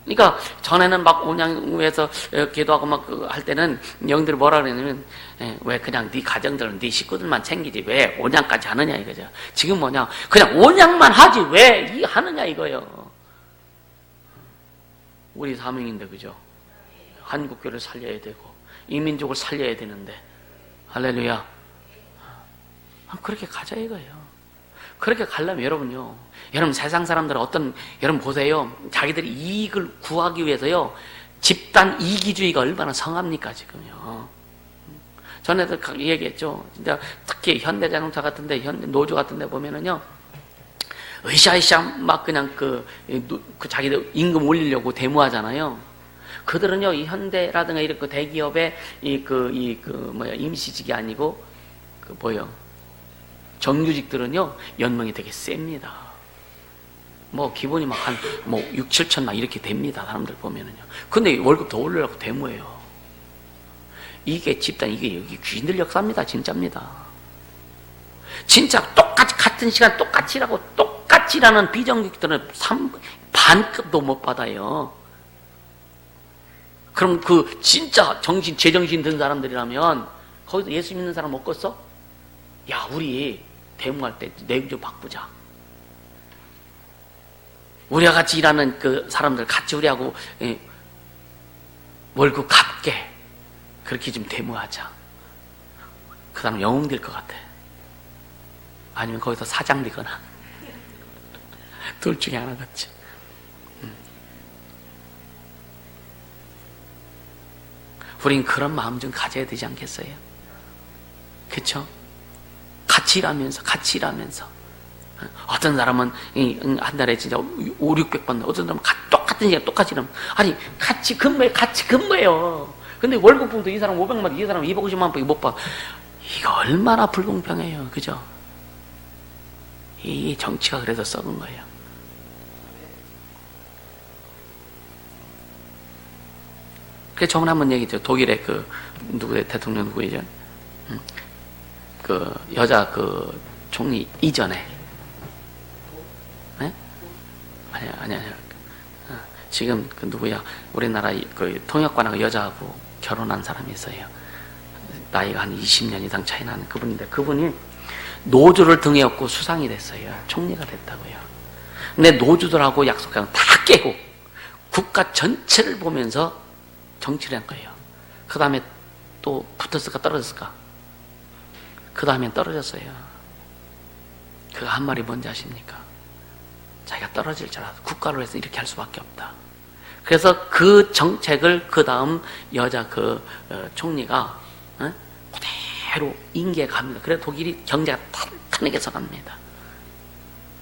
그러니까 전에는 막 온양에서 기도하고 막 할 때는 영들이 뭐라 그랬냐면, 왜 그냥 네 가정들은 네 식구들만 챙기지 왜 온양까지 하느냐 이거죠. 지금 뭐냐, 그냥 온양만 하지 왜 이 하느냐 이거예요. 우리 사명인데, 그죠? 한국교를 살려야 되고 이 민족을 살려야 되는데, 할렐루야. 그렇게 가자 이거예요. 그렇게 가려면 여러분 세상 사람들은 여러분 보세요. 자기들이 이익을 구하기 위해서요, 집단 이기주의가 얼마나 성합니까 지금요. 전에도 얘기했죠. 진짜 특히 현대자동차 같은데, 노조 같은데 보면은요, 으쌰으쌰 막 그냥 자기들 임금 올리려고 데모하잖아요. 그들은요, 이 현대라든가 이런 대기업의 임시직이 아니고 정규직들은요, 연봉이 되게 셉니다. 기본이 막 6, 7천 막 이렇게 됩니다. 사람들 보면은요. 근데 월급 더 올리려고 데모해요. 이게 집단, 이게 여기 귀신들 역사입니다. 진짜입니다. 진짜 똑같이 같은 시간 똑같이 일하고 똑같이 일하는 비정규직들은 반급도 못 받아요. 그럼 진짜 제정신 든 사람들이라면 거기서 예수 믿는 사람 없겠어? 야, 우리 데모할 때 내용 좀 바꾸자. 우리와 같이 일하는 그 사람들 같이 우리하고 월급 갚게 그렇게 좀 데모하자. 그 사람 영웅 될 것 같아. 아니면 거기서 사장 되거나 둘 중에 하나겠지. 우린 그런 마음 좀 가져야 되지 않겠어요? 그쵸? 같이 일하면서 어떤 사람은 한 달에 진짜 5, 600번, 어떤 사람은 똑같은 시간 똑같이 일하면, 아니 같이 근무해요. 근데 월급봉도 이 사람 500만, 이 사람 250만 원밖에 못 받아. 이거 얼마나 불공평해요. 그죠? 이 정치가 그래서 썩은 거예요. 그래서 저번에 한번 얘기했죠. 독일의 대통령 누구이죠? 여자 총리 이전에. 네? 아니야. 지금 누구야? 우리나라 통역관하고 여자하고 결혼한 사람이 있어요. 나이가 한 20년 이상 차이 나는 그분인데, 그분이 노조를 등에 업고 수상이 됐어요. 총리가 됐다고요. 근데 노조들하고 약속한 다 깨고 국가 전체를 보면서 정치를 한 거예요. 그 다음에 또 붙었을까 떨어졌을까? 그 다음엔 떨어졌어요. 그거 한 말이 뭔지 아십니까? 자기가 떨어질 줄 알아서 국가로 해서 이렇게 할 수밖에 없다. 그래서 그 정책을 그 다음 여자 총리가 그대로 인계해 갑니다. 그래서 독일이 경제가 탄탄하게 서갑니다.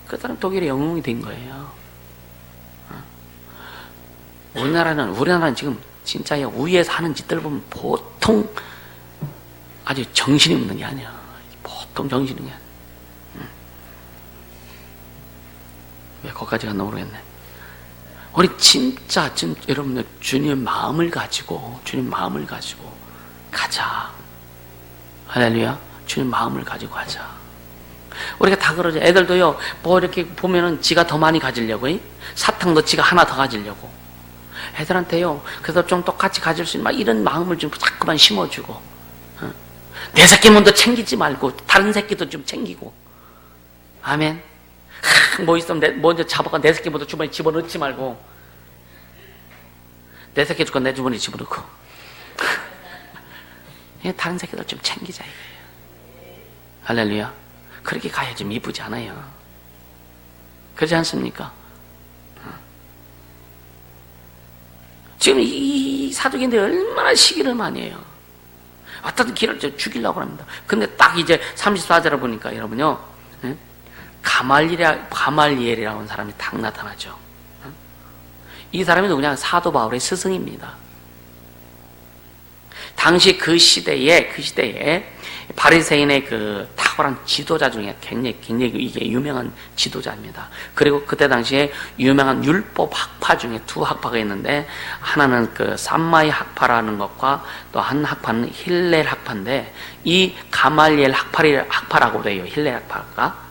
그 사람 독일의 영웅이 된 거예요. 우리나라는 지금 진짜 위에 사는 짓들 보면 보통 아주 정신이 없는 게 아니야. 보통 정신이 없는 게 아니야. 왜 거기까지 갔나 모르겠네. 우리 진짜 여러분들 주님의 마음을 가지고 가자. 할렐루야. 주님 마음을 가지고 가자. 우리가 다 그러죠. 애들도요, 뭐 이렇게 보면은 지가 더 많이 가지려고, 사탕도 지가 하나 더 가지려고. 애들한테요, 그래서 좀 똑같이 가질 수 있는 막 이런 마음을 좀 자꾸만 심어주고, 내 새끼 먼저 챙기지 말고 다른 새끼도 좀 챙기고. 아멘. 뭐 있으면 먼저 잡아가 내 새끼 먼저 주머니에 집어넣지 말고, 내 새끼 줄건 내 주머니에 집어넣고. 다른 새끼들 좀 챙기자 이거예요. 할렐루야. 그렇게 가야 좀 이쁘지 않아요? 그렇지 않습니까? 지금 이 사두개인데 얼마나 시기를 많이 해요. 어떤 길을 죽이려고 합니다. 근데 딱 이제 34절을 보니까 여러분요, 가말리엘이라고 하는 사람이 딱 나타나죠. 이 사람이 누구냐? 사도 바울의 스승입니다. 당시 그 시대에 바리새인의 그 탁월한 지도자 중에 굉장히 이게 유명한 지도자입니다. 그리고 그때 당시에 유명한 율법 학파 중에 두 학파가 있는데, 하나는 그 삼마이 학파라는 것과 또 한 학파는 힐렐 학파인데, 이 가말리엘 학파라고 해요. 힐렐 학파가.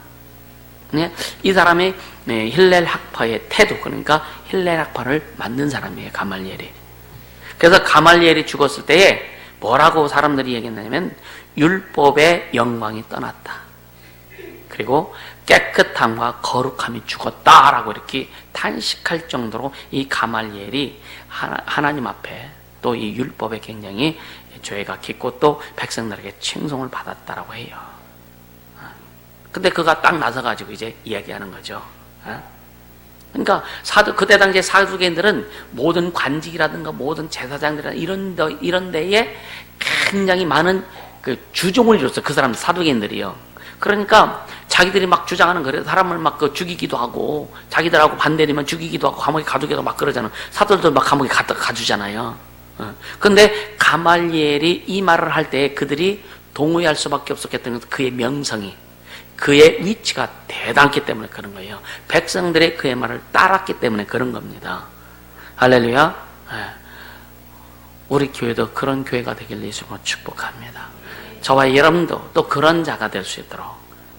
이 사람이 힐렐 학파의 태도, 그러니까 힐렐 학파를 만든 사람이에요. 가말리엘이. 그래서 가말리엘이 죽었을 때에 뭐라고 사람들이 얘기했냐면, 율법의 영광이 떠났다. 그리고 깨끗함과 거룩함이 죽었다라고 이렇게 탄식할 정도로 이 가말리엘이 하나님 앞에 또 이 율법에 굉장히 죄가 깊고 또 백성들에게 칭송을 받았다라고 해요. 근데 그가 딱 나서가지고 이제 이야기하는 거죠. 그러니까 그때 당시에 사두개인들은 모든 관직이라든가 모든 제사장들이라든가 이런 데에 굉장히 많은 그 주종을 이뤘어요. 그 사람들, 사두개인들이요. 그러니까 자기들이 막 주장하는 거래요. 사람을 막 죽이기도 하고, 자기들하고 반대되면 죽이기도 하고, 감옥에 가두기도 막 그러잖아요. 사도들도 막 감옥에 가주잖아요. 근데 가말리엘이 이 말을 할 때 그들이 동의할 수밖에 없었던 것은 그의 명성이, 그의 위치가 대단했기 때문에 그런 거예요. 백성들의 그의 말을 따랐기 때문에 그런 겁니다. 할렐루야. 우리 교회도 그런 교회가 되길 예수님으로 축복합니다. 저와 여러분도 또 그런 자가 될 수 있도록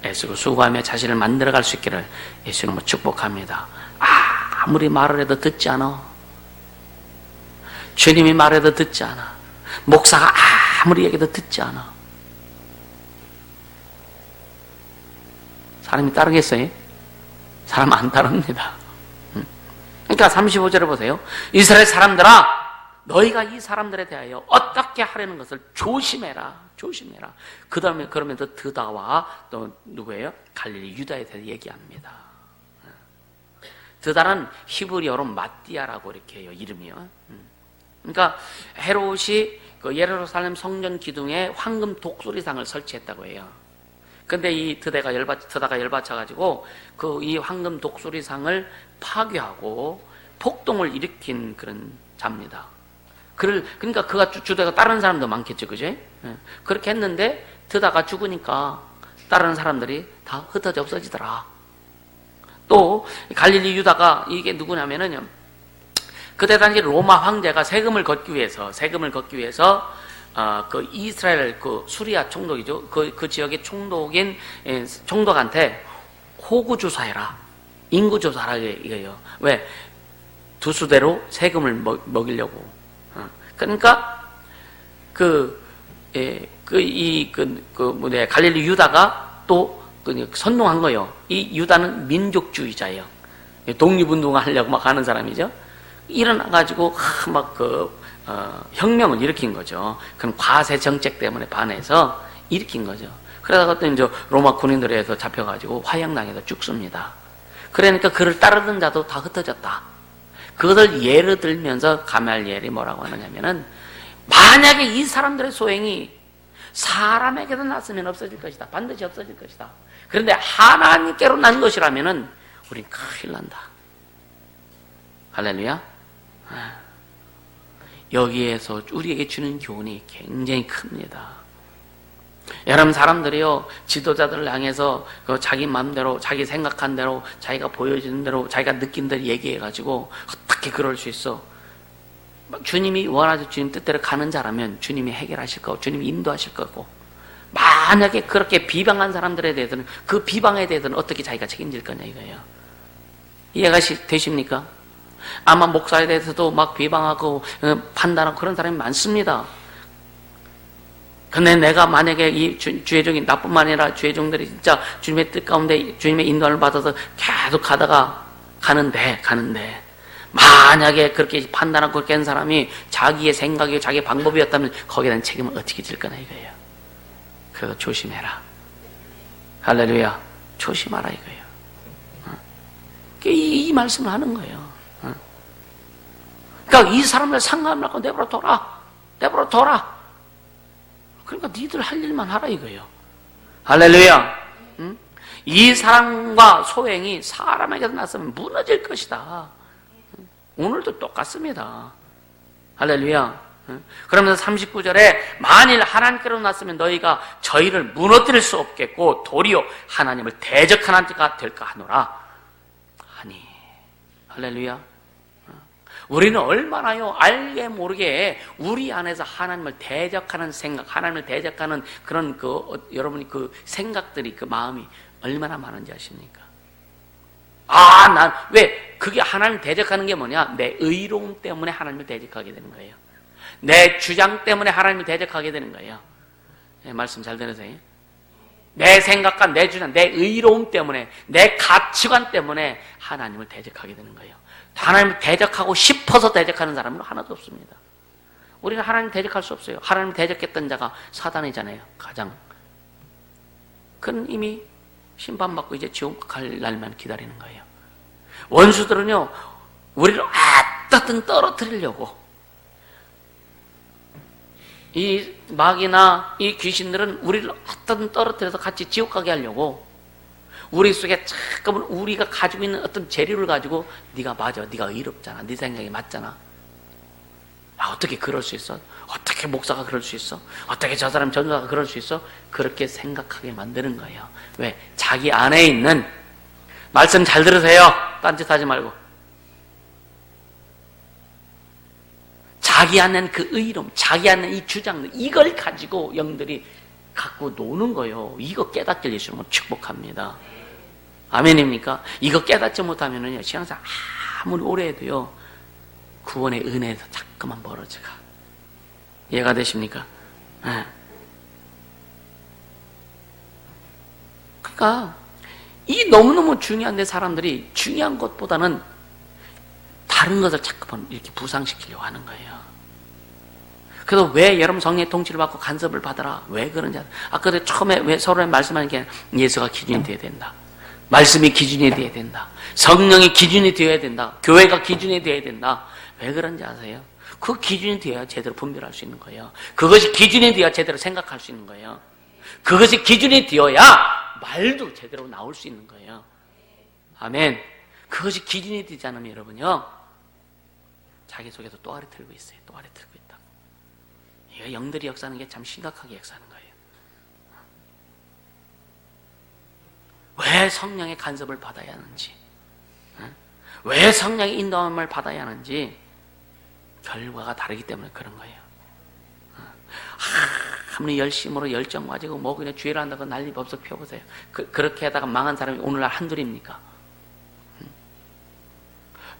애쓰고 수고하며 자신을 만들어갈 수 있기를 예수님으로 축복합니다. 아무리 말을 해도 듣지 않아. 주님이 말해도 듣지 않아. 목사가 아무리 얘기해도 듣지 않아. 사람이 따르겠어요? 사람 안 따릅니다. 그러니까 35절을 보세요. 이스라엘 사람들아, 너희가 이 사람들에 대하여 어떻게 하려는 것을 조심해라. 그 다음에 그러면서 드다와 또 누구예요? 갈릴리 유다에 대해서 얘기합니다. 드다는 히브리어로 마띠아라고 이렇게 해요. 이름이요. 그러니까 헤롯이 그 예루살렘 성전 기둥에 황금 독수리상을 설치했다고 해요. 근데 이 드다가 열받쳐가지고 이 황금 독수리상을 파괴하고 폭동을 일으킨 그런 자입니다. 그러니까 그가 주되가 다른 사람도 많겠죠, 그죠? 그렇게 했는데 드다가 죽으니까 다른 사람들이 다 흩어져 없어지더라. 또 갈릴리 유다가 이게 누구냐면은요, 그때 당시 로마 황제가 세금을 걷기 위해서 그 이스라엘 그 수리아 총독이죠. 그 지역의 총독한테 호구 조사해라. 인구 조사하라 이거예요. 왜? 두수대로 세금을 먹이려고. 그러니까 갈릴리 유다가 또 선동한 거예요. 이 유다는 민족주의자예요. 독립운동을 하려고 막 하는 사람이죠. 일어나가지고 혁명을 일으킨 거죠. 그런 과세 정책 때문에 반해서 일으킨 거죠. 그러다가 또 이제 로마 군인들에 의해서 잡혀가지고 화형당해서 죽습니다. 그러니까 그를 따르던 자도 다 흩어졌다. 그것을 예를 들면서 가말리엘이 뭐라고 하느냐면은, 만약에 이 사람들의 소행이 사람에게도 났으면 없어질 것이다. 반드시 없어질 것이다. 그런데 하나님께로 난 것이라면은 우린 큰일 난다. 할렐루야. 여기에서 우리에게 주는 교훈이 굉장히 큽니다. 여러분, 사람들이요, 지도자들을 향해서 자기 마음대로, 자기 생각한 대로, 자기가 보여지는 대로, 자기가 느낀 대로 얘기해가지고 어떻게 그럴 수 있어? 주님이 원하셔서 주님 뜻대로 가는 자라면 주님이 해결하실 거고 주님이 인도하실 거고, 만약에 그렇게 비방한 사람들에 대해서는 그 비방에 대해서는 어떻게 자기가 책임질 거냐 이거예요. 이해가 되십니까? 아마 목사에 대해서도 막 비방하고 판단하고 그런 사람이 많습니다. 근데 내가 만약에 이 주의 종이, 나뿐만 아니라 주의 종들이 진짜 주님의 뜻 가운데 주님의 인도를 받아서 계속 가는데 만약에 그렇게 판단하고 그렇게 한 사람이 자기의 생각이고 자기의 방법이었다면 거기에 대한 책임을 어떻게 질 거나 이거예요. 그래서 조심해라. 할렐루야. 조심하라 이거예요. 이 말씀을 하는 거예요. 그러니까 이 사람들 상관없고 내버려 둬라. 그러니까 니들 할 일만 하라 이거예요. 할렐루야. 이 사랑과 소행이 사람에게서 났으면 무너질 것이다. 오늘도 똑같습니다. 할렐루야. 그러면서 39절에 만일 하나님께로 났으면 너희가 저희를 무너뜨릴 수 없겠고 도리어 하나님을 대적하는 자가 될까 하노라 하니. 할렐루야. 우리는 얼마나요 알게 모르게 우리 안에서 하나님을 대적하는 생각, 하나님을 대적하는 그런 여러분이 그 생각들이, 그 마음이 얼마나 많은지 아십니까? 난 왜 그게 하나님을 대적하는 게 뭐냐? 내 의로움 때문에 하나님을 대적하게 되는 거예요. 내 주장 때문에 하나님을 대적하게 되는 거예요. 네, 말씀 잘 들으세요. 내 생각과 내 주장, 내 의로움 때문에, 내 가치관 때문에 하나님을 대적하게 되는 거예요. 하나님을 대적하고 싶어서 대적하는 사람은 하나도 없습니다. 우리는 하나님 대적할 수 없어요. 하나님 대적했던 자가 사단이잖아요. 가장. 그는 이미 심판받고 이제 지옥 갈 날만 기다리는 거예요. 원수들은요, 우리를 어떻든 떨어뜨리려고, 이 마귀나 이 귀신들은 우리를 어떻든 떨어뜨려서 같이 지옥 가게 하려고 우리 속에 잠깐만 우리가 가지고 있는 어떤 재료를 가지고 네가 맞아, 네가 의롭잖아, 네 생각이 맞잖아, 어떻게 그럴 수 있어? 어떻게 목사가 그럴 수 있어? 어떻게 저 사람 전도사가 그럴 수 있어? 그렇게 생각하게 만드는 거예요. 왜? 자기 안에 있는, 말씀 잘 들으세요. 딴짓하지 말고. 자기 안에 그 의로움, 자기 안에 이 주장, 이걸 가지고 영들이 갖고 노는 거예요. 이거 깨닫게 되시면 축복합니다. 아멘입니까? 이거 깨닫지 못하면은요, 신앙생활 아무리 오래 해도요, 구원의 은혜에서 자꾸만 멀어져가. 이해가 되십니까? 네. 그러니까 이 너무너무 중요한데 사람들이 중요한 것보다는 다른 것을 자꾸만 이렇게 부상시키려고 하는 거예요. 그래서 왜 여러분 성령의 통치를 받고 간섭을 받아라? 왜 그런지. 아까 처음에 왜 서로의 말씀하는 게 예수가 기준이 되어야 된다. 말씀이 기준이 되어야 된다. 성령이 기준이 되어야 된다. 교회가 기준이 되어야 된다. 왜 그런지 아세요? 그 기준이 되어야 제대로 분별할 수 있는 거예요. 그것이 기준이 되어야 제대로 생각할 수 있는 거예요. 그것이 기준이 되어야 말도 제대로 나올 수 있는 거예요. 아멘. 그것이 기준이 되지 않으면 여러분요, 자기 속에서 또아리 틀고 있어요. 또아리 틀고 있다. 이거 영들이 역사하는 게 참 심각하게 역사하는 거예요. 왜 성령의 간섭을 받아야 하는지, 왜 성령의 인도함을 받아야 하는지 결과가 다르기 때문에 그런 거예요. 아무리 열심으로 열정 가지고 뭐 그냥 주의를 한다고 난리 법석 펴보세요. 그렇게 하다가 망한 사람이 오늘날 한둘입니까?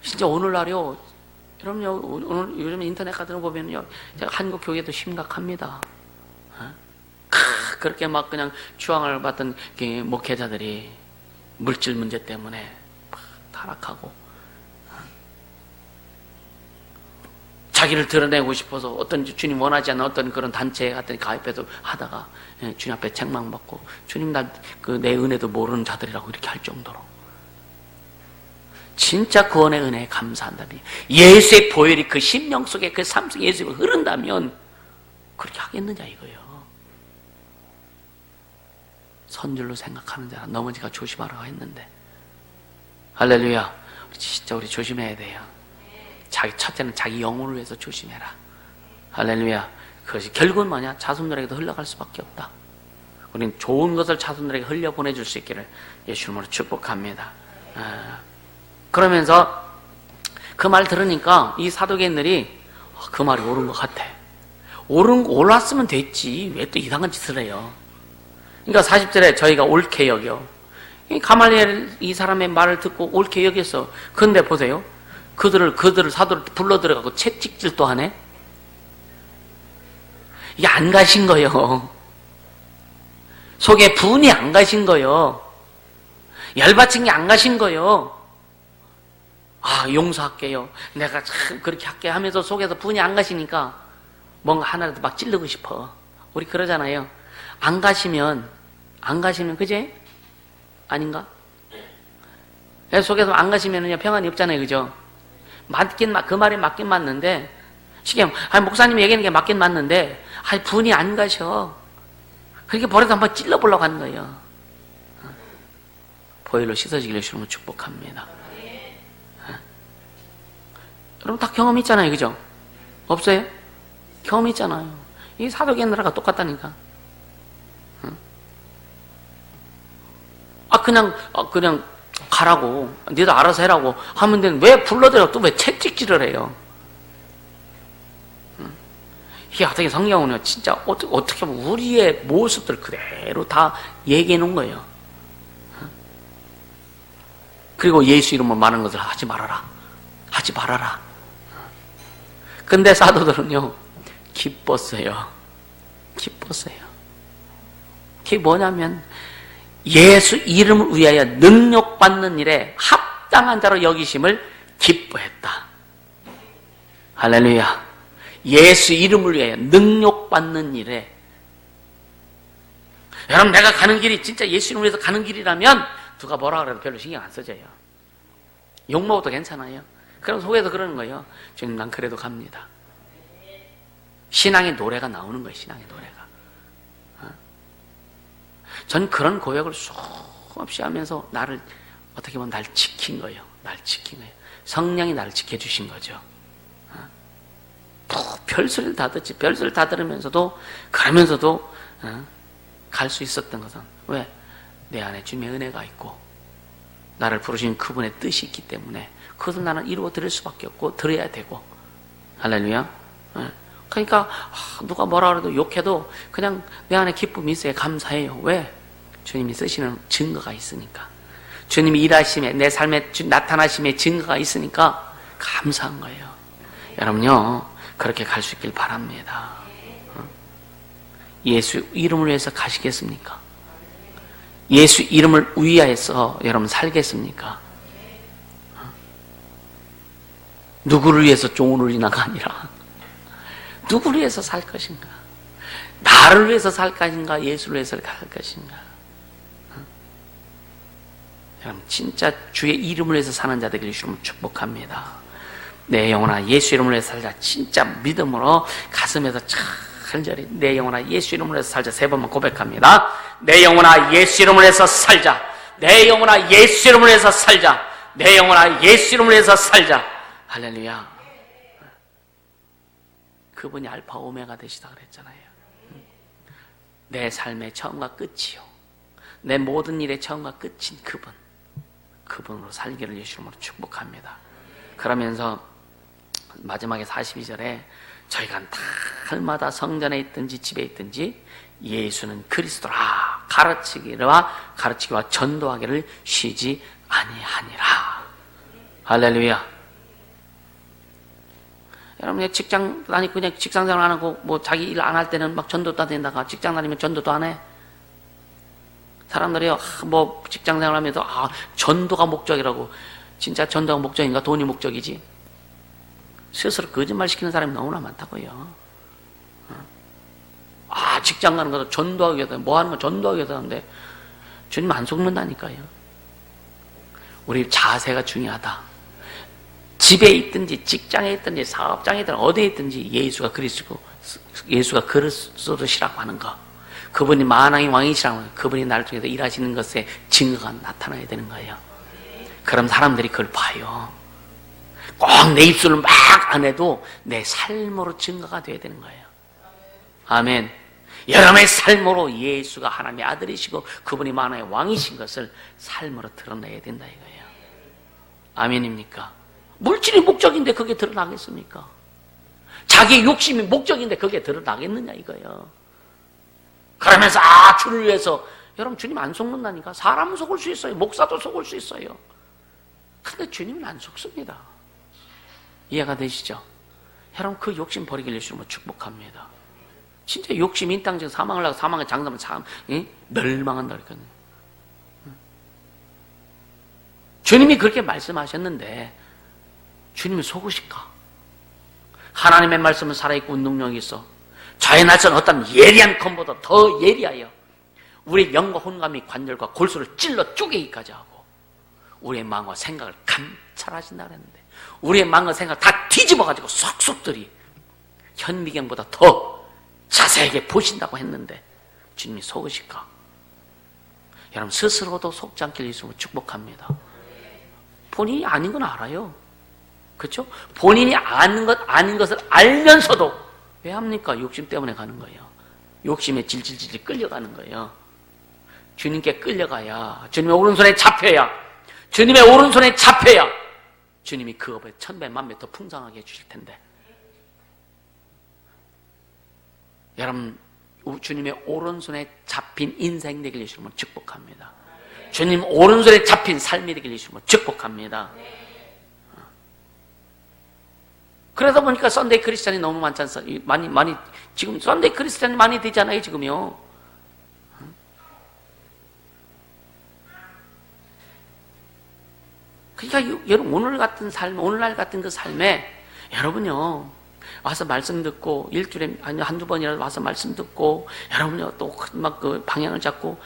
진짜 오늘날요, 여러분요, 오늘 요즘 인터넷 같은 거 보면요, 한국 교회도 심각합니다. 그렇게 막 그냥 추앙을 받던 목회자들이 물질 문제 때문에 막 타락하고, 자기를 드러내고 싶어서 어떤 주님 원하지 않는 어떤 그런 단체 같은 가입해서 하다가 주님 앞에 책망받고, 주님 내 은혜도 모르는 자들이라고 이렇게 할 정도로. 진짜 구원의 은혜에 감사한다면, 예수의 보혈이 그 심령 속에 그 삶 속에 예수가 흐른다면 그렇게 하겠느냐 이거예요. 선줄로 생각하는 자라 넘어지가 조심하라고 했는데, 할렐루야. 진짜 우리 조심해야 돼요. 첫째는 자기 영혼을 위해서 조심해라. 할렐루야. 그것이 결국은 뭐냐? 자손들에게도 흘러갈 수밖에 없다. 우리는 좋은 것을 자손들에게 흘려보내줄 수 있기를 예수 이름으로 축복합니다. 그러면서 그 말 들으니까 이 사도계인들이 그 말이 옳은 것 같아. 옳았으면 됐지. 왜 또 이상한 짓을 해요? 그러니까 40절에 저희가 옳게 여겨. 가말리엘 이 사람의 말을 듣고 옳게 여겼어. 근데 보세요. 그들을 사도를 불러 들어가고 채찍질도 하네. 이게 안 가신 거예요. 속에 분이 안 가신 거예요. 열받친 게 안 가신 거예요. 용서할게요. 내가 참 그렇게 할게 하면서 속에서 분이 안 가시니까 뭔가 하나라도 막 찌르고 싶어. 우리 그러잖아요. 안 가시면 그제? 아닌가? 속에서 안 가시면은요, 평안이 없잖아요. 그죠? 그 말이 맞긴 맞는데, 목사님이 얘기하는 게 맞긴 맞는데, 분이 안 가셔. 그렇게 버려서 한번 찔러보려고 하는 거예요. 보혈로 씻어지기를 주님으로 축복합니다. 여러분 다 경험 있잖아요. 그죠? 없어요? 경험 있잖아요. 이 사도계인들하고 똑같다니까. 그냥 가라고, 니도 알아서 해라고 하면 되는데 왜 불러들여 또 왜 채찍질을 해요? 이게 어떻게 성경은요, 진짜 어떻게 보면 우리의 모습들 그대로 다 얘기해 놓은 거예요. 그리고 예수 이름으로 많은 것을 하지 말아라. 근데 사도들은요, 기뻤어요. 그게 뭐냐면, 예수 이름을 위하여 능력받는 일에 합당한 자로 여기심을 기뻐했다. 할렐루야. 예수 이름을 위하여 능력받는 일에. 여러분, 내가 가는 길이 진짜 예수 이름을 위해서 가는 길이라면 누가 뭐라 그래도 별로 신경 안 써져요. 욕먹어도 괜찮아요. 그럼 속에서 그러는 거예요. 주님, 난 그래도 갑니다. 신앙의 노래가 나오는 거예요. 신앙의 노래가. 전 그런 고백을 수없이 하면서 어떻게 보면 날 지킨 거예요. 성령이 나를 지켜주신 거죠. 또 별소리를 다 듣지. 별소리를 다 들으면서도, 그러면서도 갈 수 있었던 것은 왜? 내 안에 주님의 은혜가 있고 나를 부르신 그분의 뜻이 있기 때문에 그것을 나는 이루어 드릴 수밖에 없고 들어야 되고. 할렐루야. 그러니까 누가 뭐라 그래도 욕해도 그냥 내 안에 기쁨이 있어야 감사해요. 왜? 주님이 쓰시는 증거가 있으니까. 주님이 일하심에, 내 삶에 나타나심의 증거가 있으니까 감사한 거예요. 여러분요, 그렇게 갈 수 있길 바랍니다. 예수 이름을 위해서 가시겠습니까? 예수 이름을 위하여서 여러분 살겠습니까? 누구를 위해서 종을 울리나가 아니라 누구를 위해서 살 것인가? 나를 위해서 살 것인가? 예수를 위해서 살 것인가? 여러분 진짜 주의 이름을 위해서 사는 자 되기를 주님을 축복합니다. 내 영혼아 예수 이름을 위해서 살자. 진짜 믿음으로 가슴에서 간절히 내 영혼아 예수 이름을 위해서 살자. 3번만 고백합니다. 내 영혼아 예수 이름을 위해서 살자. 내 영혼아 예수 이름을 위해서 살자. 내 영혼아 예수 이름을 위해서 살자. 할렐루야. 그분이 알파 오메가 되시다 그랬잖아요. 내 삶의 처음과 끝이요, 내 모든 일의 처음과 끝인 그분으로 살기를 예수님으로 축복합니다. 그러면서 마지막에 42절에 저희가 날마다 성전에 있든지 집에 있든지 예수는 그리스도라 가르치기와 전도하기를 쉬지 아니하니라. 할렐루야. 여러분, 직장 다니고 그냥 직장생활 안 하고 뭐 자기 일 안 할 때는 막 전도도 안 된다가 직장 다니면 전도도 안 해. 사람들이 뭐 직장생활 하면서 전도가 목적이라고. 진짜 전도가 목적인가? 돈이 목적이지. 스스로 거짓말 시키는 사람이 너무나 많다고요. 직장 가는 것도 전도하기 위해서, 뭐 하는 건 전도하기 위해서 하는데 주님 안 속는다니까요. 우리 자세가 중요하다. 집에 있든지 직장에 있든지 사업장에 있든지 어디에 있든지 예수가 그리스도시라고 하는 것, 그분이 만왕의 왕이시라고 하는 것, 그분이 나를 통해서 일하시는 것에 증거가 나타나야 되는 거예요. 그럼 사람들이 그걸 봐요. 꼭 내 입술로 막 안 해도 내 삶으로 증거가 돼야 되는 거예요. 아멘. 여러분의 삶으로 예수가 하나님의 아들이시고 그분이 만화의 왕이신 것을 삶으로 드러내야 된다 이거예요. 아멘입니까? 물질이 목적인데 그게 드러나겠습니까? 자기의 욕심이 목적인데 그게 드러나겠느냐 이거예요. 그러면서 주를 위해서, 여러분 주님 안 속는다니까. 사람은 속을 수 있어요. 목사도 속을 수 있어요. 근데 주님은 안 속습니다. 이해가 되시죠? 여러분 그 욕심 버리기를 주시면 축복합니다. 진짜 욕심 인당적 사망을 하고 사망의 장사면 참 멸망한다 그랬거든요. 주님이 그렇게 말씀하셨는데 주님이 속으실까? 하나님의 말씀은 살아있고 운동력이 있어 자의 낯선 어떤 예리한 검보다 더 예리하여 우리의 영과 혼감이 관절과 골수를 찔러 쪼개기까지 하고 우리의 마음과 생각을 감찰하신다 그랬는데 우리의 마음과 생각을 다 뒤집어가지고 속속들이 현미경보다 더 자세하게 보신다고 했는데 주님이 속으실까? 여러분 스스로도 속지 않길 예수님을 축복합니다. 본인이 아닌 건 알아요. 그렇죠? 본인이 아닌 것을 알면서도 왜 합니까? 욕심 때문에 가는 거예요. 욕심에 질질질 끌려가는 거예요. 주님께 끌려가야, 주님의 오른손에 잡혀야, 주님의 오른손에 잡혀야 주님이 그 업에 천배 만배 더 풍성하게 해주실 텐데. 여러분 주님의 오른손에 잡힌 인생 되길 예수님은 축복합니다. 주님 오른손에 잡힌 삶이 되길 예수님은 축복합니다. 그러다 보니까 썬데이 크리스찬이 너무 많지 않습니까? 많이 지금 썬데이 크리스찬이 많이 되잖아요 지금요. 그러니까 여러분 오늘날 같은 그 삶에 여러분요 와서 말씀 듣고 일주일에 한두 번이라도 와서 말씀 듣고 여러분요 또 막 그 방향을 잡고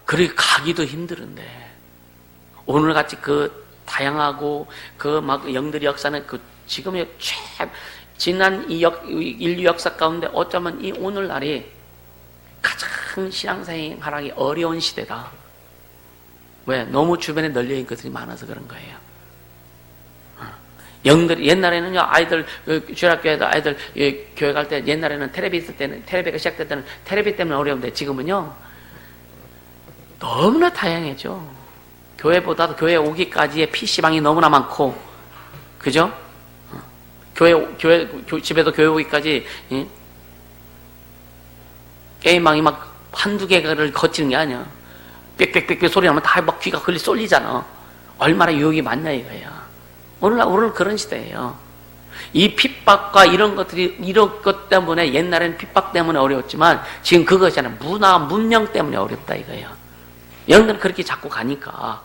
그렇게 가기도 힘들은데 오늘같이 그 다양하고 그 막 영들의 역사는 그 지금의 지난 인류 역사 가운데 어쩌면 이 오늘날이 가장 신앙생활하기 어려운 시대다. 왜? 너무 주변에 널려있는 것들이 많아서 그런 거예요. 영들이 옛날에는요 아이들 주일학교에도 아이들 교회 갈 때 옛날에는 텔레비 있을 때는 텔레비가 시작될 때는 텔레비 때문에 어려운데 지금은요 너무나 다양해져. 교회보다도 교회 오기까지의 PC방이 너무나 많고 그죠? 집에도 교회 오기까지 게임방이 막 한두 개를 거치는 게 아니야. 빽빽빽빽 소리 나면 다 막 귀가 걸리 쏠리잖아. 얼마나 유혹이 많냐 이거야. 오늘 그런 시대예요. 이 핍박과 이런 것 때문에 옛날에는 핍박 때문에 어려웠지만 지금 그것이 아니라 문화, 문명 때문에 어렵다 이거예요. 영들은 그렇게 자꾸 가니까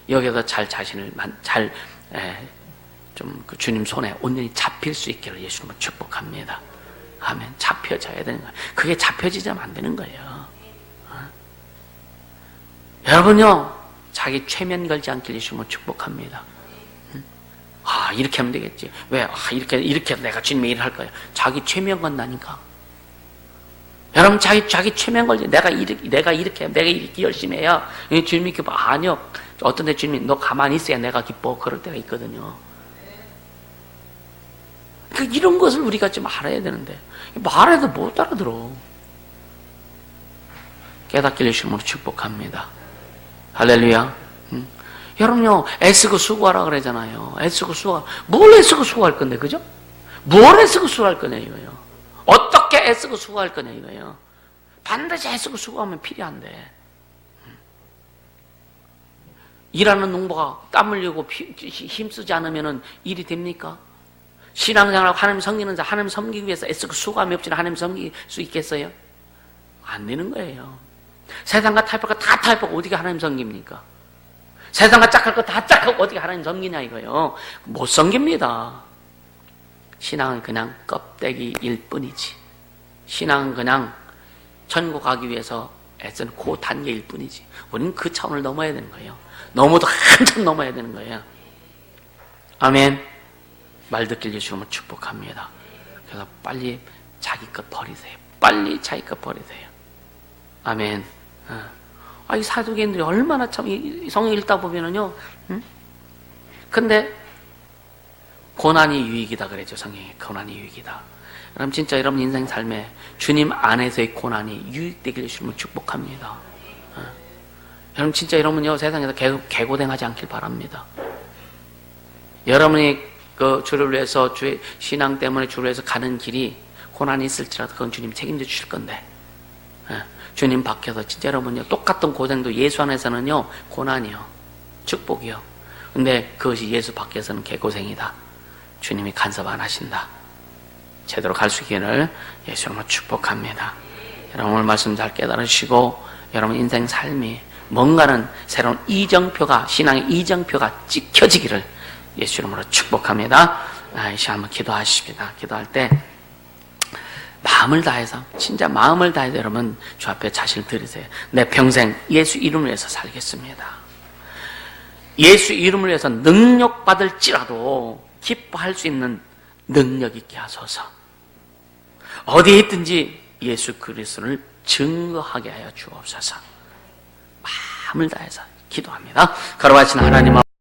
여기서 자신을 좀 그 주님 손에 온전히 잡힐 수 있기를 예수님은 축복합니다. 아멘. 잡혀져야 되는 거예요. 그게 잡혀지자면 안 되는 거예요. 여러분요 자기 최면 걸지 않길 예수님은 축복합니다. 이렇게 하면 되겠지. 왜? 이렇게 내가 주님의 일을 할 거야. 자기 최면 건다니까. 여러분 자기 최면 걸지. 내가 이렇게 열심히 해야 주님이 기뻐. 아니요. 어떤 데 주님이 너 가만히 있어야 내가 기뻐. 그럴 때가 있거든요. 이런 것을 우리가 좀 알아야 되는데 말해도 못 알아들어. 깨닫길 예수님으로 축복합니다. 할렐루야. 여러분요 애쓰고 수고하라 그러잖아요. 애쓰고 수고. 뭘 애쓰고 수고할 건데 그죠? 뭘 애쓰고 수고할 거냐 이거예요. 어떻게 애쓰고 수고할 거냐 이거예요. 반드시 애쓰고 수고하면 필요한데 일하는 농부가 땀 흘리고 힘쓰지 않으면 일이 됩니까? 신앙생활하고 하나님 섬기는 자 하나님 섬기기 위해서 애쓰고 수고함이 없이는 하나님 섬길 수 있겠어요? 안 되는 거예요. 세상과 타협할 거 다 타협하고 어떻게 하나님 섬깁니까? 세상과 짝할 거 다 짝하고 어떻게 하나님 섬기냐 이거요. 못 섬깁니다. 신앙은 그냥 껍데기일 뿐이지. 신앙은 그냥 천국 가기 위해서 애쓰는 그 단계일 뿐이지. 우리는 그 차원을 넘어야 되는 거예요. 너무도 한참 넘어야 되는 거예요. 아멘. 말 듣길 예수님은 축복합니다. 그래서 빨리 자기 것 버리세요. 빨리 자기 것 버리세요. 아멘. 이 사도계인들이 얼마나 참 이 성경 읽다 보면은요, 근데 고난이 유익이다 그랬죠. 성경에. 고난이 유익이다. 그럼 진짜 여러분 인생 삶에 주님 안에서의 고난이 유익되길 주님을 축복합니다. 여러분 진짜 여러분요 세상에서 개고생하지 않길 바랍니다. 여러분이 그 주를 위해서 주의 신앙 때문에 주를 위해서 가는 길이 고난이 있을지라도 그건 주님 책임져 주실 건데 주님 밖에서 진짜 여러분요 똑같은 고생도 예수 안에서는요 고난이요 축복이요. 근데 그것이 예수 밖에서는 개고생이다. 주님이 간섭 안 하신다. 제대로 갈 수 있기를 예수님으로 축복합니다. 여러분 오늘 말씀 잘 깨달으시고 여러분 인생 삶이 뭔가는 새로운 이정표가 신앙의 이정표가 찍혀지기를 예수 이름으로 축복합니다. 이 시간 한번 기도하십니다. 기도할 때 마음을 다해서 진짜 마음을 다해서 여러분 주 앞에 자신을 드리세요. 내 평생 예수 이름을 위해서 살겠습니다. 예수 이름을 위해서 능력받을지라도 기뻐할 수 있는 능력 있게 하소서. 어디에 있든지 예수 그리스도를 증거하게 하여 주옵소서. 마음을 다해서 기도합니다. 걸어가신 하나님